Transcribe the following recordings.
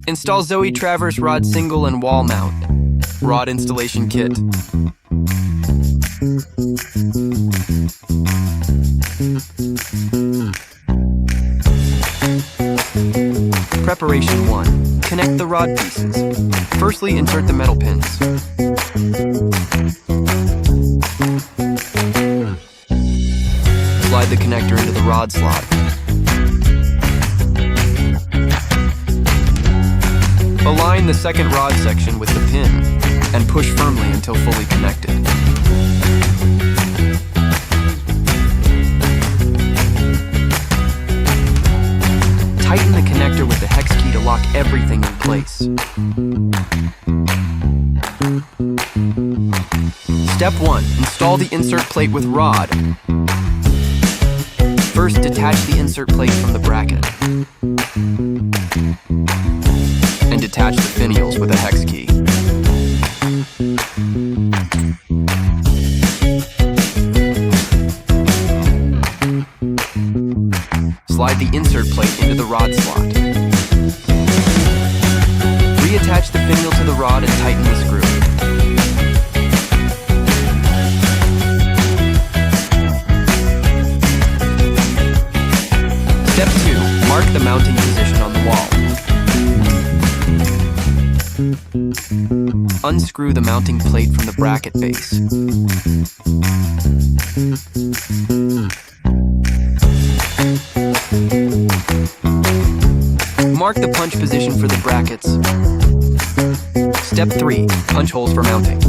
Install Zoe Traverse Rod Single and Wall Mount. Rod Installation Kit. Preparation 1. Connect the rod pieces. Firstly, insert the metal pins. Slide the connector into the rod slot. Align the second rod section with the pin and push firmly until fully connected. Tighten the connector with the hex key to lock everything in place. Step 1. Install the insert plate with rod. First, detach the insert plate from the bracket. And detach the finials with a hex key. Slide the insert plate into the rod slot. Reattach the finial to the rod and tighten the screw. Step 2. Mark the mounting position on the wall. Unscrew the mounting plate from the bracket base. Mark the punch position for the brackets. Step 3. Punch holes for mounting.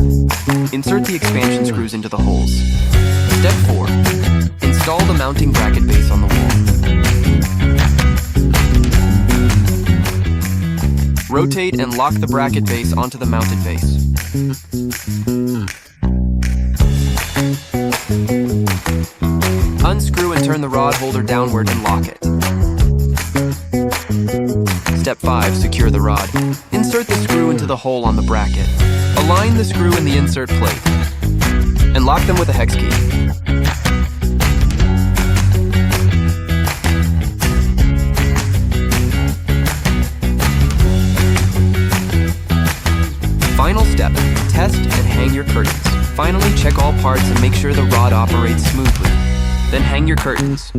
Insert the expansion screws into the holes. Step 4. Install the mounting bracket base on the wall. Rotate and lock the bracket base onto the mounted base. Unscrew and turn the rod holder downward and lock it. Step 5. Secure the rod. Insert the screw into the hole on the bracket. Align the screw in the insert plate and lock them with a hex key. Final step, test and hang your curtains. Finally, check all parts and make sure the rod operates smoothly. Then hang your curtains.